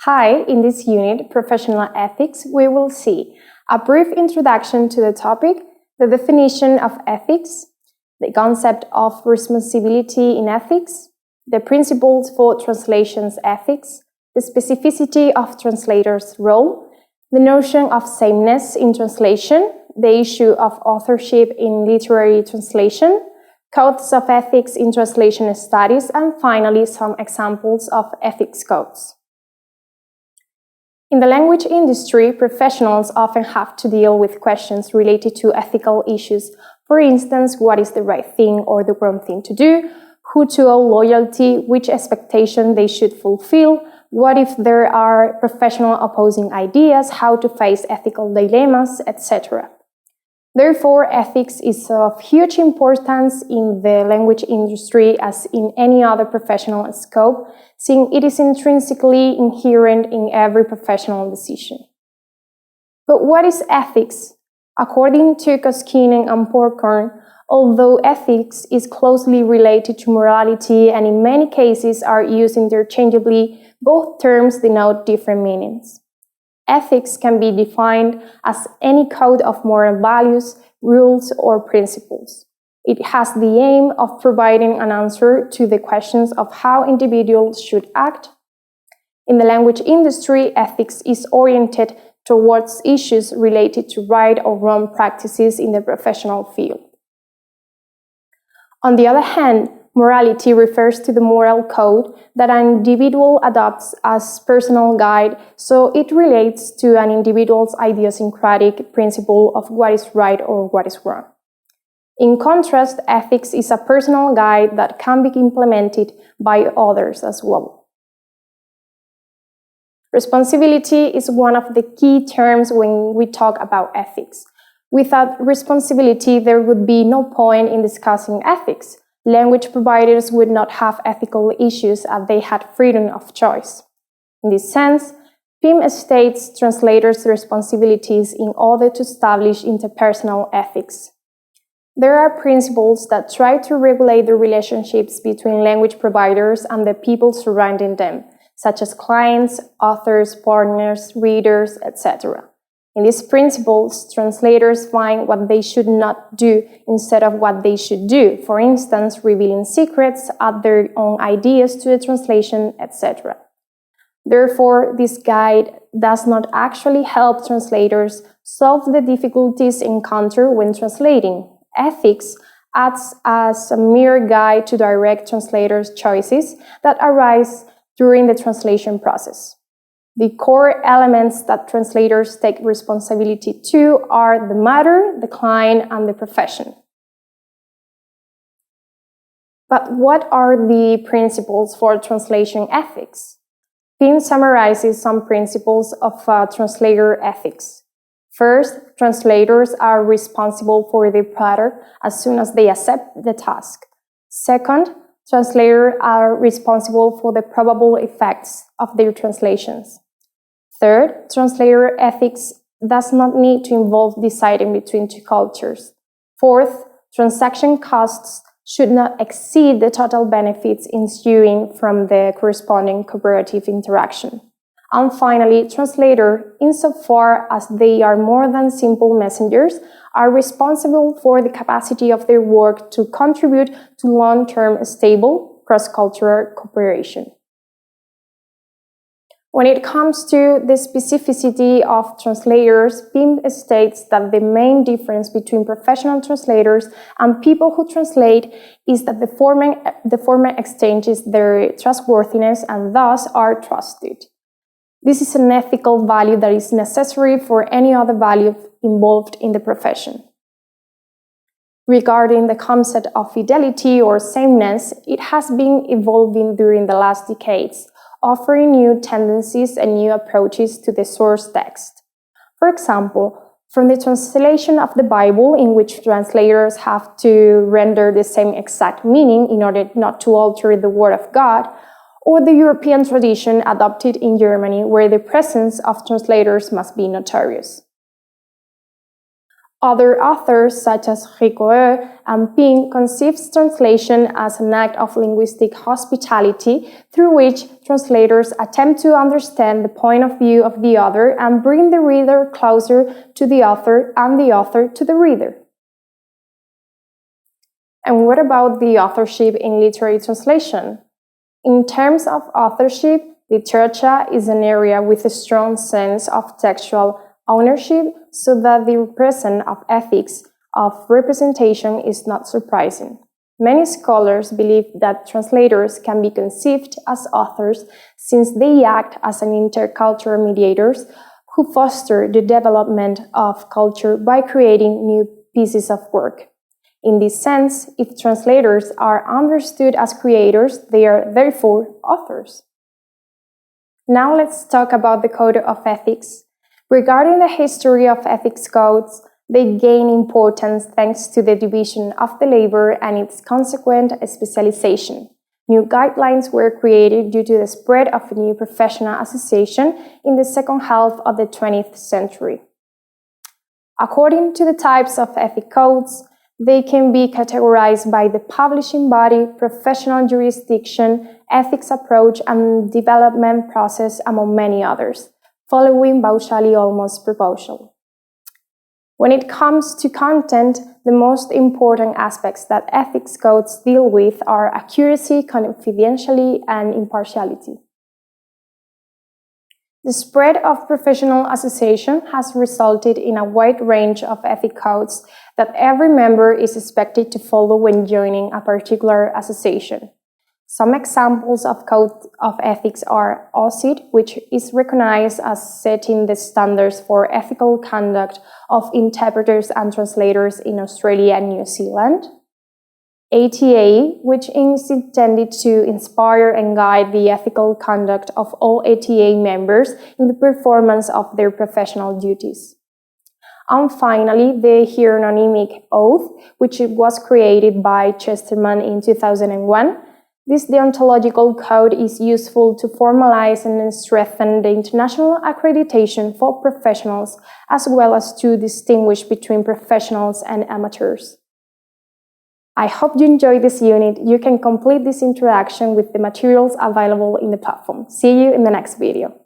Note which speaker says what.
Speaker 1: Hi, in this unit, Professional Ethics, we will see a brief introduction to the topic, the definition of ethics, the concept of responsibility in ethics, the principles for translations ethics, the specificity of translators' role, the notion of sameness in translation, the issue of authorship in literary translation, codes of ethics in translation studies, and finally some examples of ethics codes. In the language industry, professionals often have to deal with questions related to ethical issues. For instance, what is the right thing or the wrong thing to do, who to owe loyalty, which expectation they should fulfill, what if there are professional opposing ideas, how to face ethical dilemmas, etc. Therefore, ethics is of huge importance in the language industry as in any other professional scope, since it is intrinsically inherent in every professional decision. But what is ethics? According to Koskinen and Porkhorn, although ethics is closely related to morality and in many cases are used interchangeably, both terms denote different meanings. Ethics can be defined as any code of moral values, rules, or principles. It has the aim of providing an answer to the questions of how individuals should act. In the language industry, ethics is oriented towards issues related to right or wrong practices in the professional field. On the other hand, morality refers to the moral code that an individual adopts as personal guide, so it relates to an individual's idiosyncratic principle of what is right or what is wrong. In contrast, ethics is a personal guide that can be implemented by others as well. Responsibility is one of the key terms when we talk about ethics. Without responsibility, there would be no point in discussing ethics. Language providers would not have ethical issues as they had freedom of choice. In this sense, PIM states translators' responsibilities in order to establish interpersonal ethics. There are principles that try to regulate the relationships between language providers and the people surrounding them, such as clients, authors, partners, readers, etc. In these principles, translators find what they should not do instead of what they should do, for instance, revealing secrets, add their own ideas to the translation, etc. Therefore, this guide does not actually help translators solve the difficulties encountered when translating. Ethics acts as a mere guide to direct translators' choices that arise during the translation process. The core elements that translators take responsibility to are the matter, the client, and the profession. But what are the principles for translation ethics? PIM summarizes some principles of translator ethics. First, translators are responsible for their product as soon as they accept the task. Second, translators are responsible for the probable effects of their translations. Third, translator ethics does not need to involve deciding between two cultures. Fourth, transaction costs should not exceed the total benefits ensuing from the corresponding cooperative interaction. And finally, translators, insofar as they are more than simple messengers, are responsible for the capacity of their work to contribute to long-term stable cross-cultural cooperation. When it comes to the specificity of translators, PIM states that the main difference between professional translators and people who translate is that the former exchanges their trustworthiness and thus are trusted. This is an ethical value that is necessary for any other value involved in the profession. Regarding the concept of fidelity or sameness, it has been evolving during the last decades, offering new tendencies and new approaches to the source text. For example, from the translation of the Bible, in which translators have to render the same exact meaning in order not to alter the Word of God, or the European tradition adopted in Germany, where the presence of translators must be notorious. Other authors, such as Ricoeur and Ping, conceive translation as an act of linguistic hospitality through which translators attempt to understand the point of view of the other and bring the reader closer to the author and the author to the reader. And what about the authorship in literary translation? In terms of authorship, literature is an area with a strong sense of textual ownership, so that the presence of ethics of representation is not surprising. Many scholars believe that translators can be conceived as authors since they act as an intercultural mediators who foster the development of culture by creating new pieces of work. In this sense, if translators are understood as creators, they are therefore authors. Now let's talk about the Code of Ethics. Regarding the history of ethics codes, they gain importance thanks to the division of the labor and its consequent specialization. New guidelines were created due to the spread of a new professional association in the second half of the 20th century. According to the types of ethic codes, they can be categorized by the publishing body, professional jurisdiction, ethics approach, and development process, among many others, following Bauschali almost proposal. When it comes to content, the most important aspects that ethics codes deal with are accuracy, confidentiality, and impartiality. The spread of professional association has resulted in a wide range of ethic codes that every member is expected to follow when joining a particular association. Some examples of code of ethics are OSIT, which is recognized as setting the standards for ethical conduct of interpreters and translators in Australia and New Zealand. ATA, which is intended to inspire and guide the ethical conduct of all ATA members in the performance of their professional duties. And finally, the Hieronymic Oath, which was created by Chesterman in 2001. This deontological code is useful to formalize and strengthen the international accreditation for professionals, as well as to distinguish between professionals and amateurs. I hope you enjoyed this unit. You can complete this introduction with the materials available in the platform. See you in the next video.